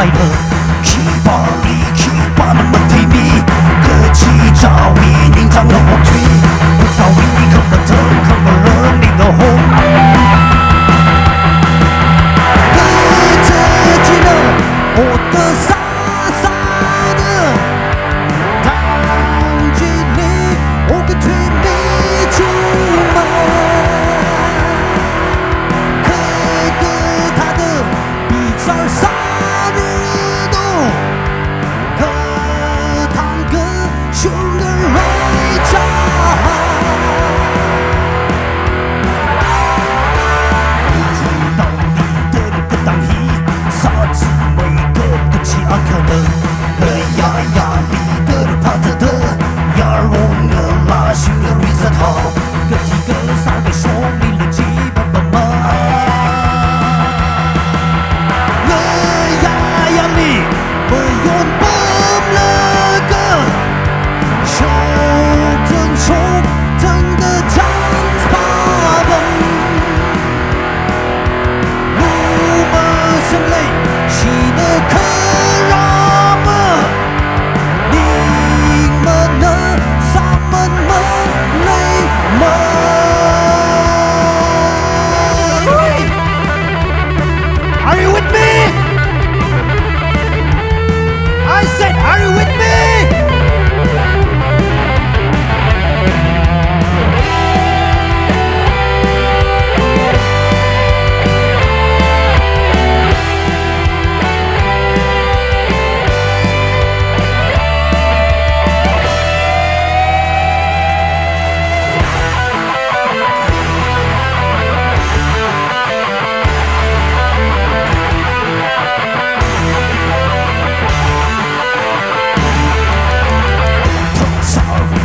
快乐。去吧你去吧，那么退避，客气着迷，紧张了我退，不少为你看不透，看不冷你的红。歌着记了我的傻傻的，当距离我给退避出门，可歌他的比赛杀日动，可堂哥兄的来家。Are you with me? I said, are you with me? Hãy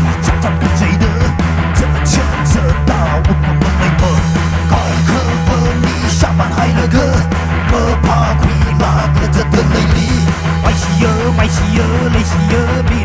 subscribe cho kênh Ghiền Mì Gõ để không bỏ lỡ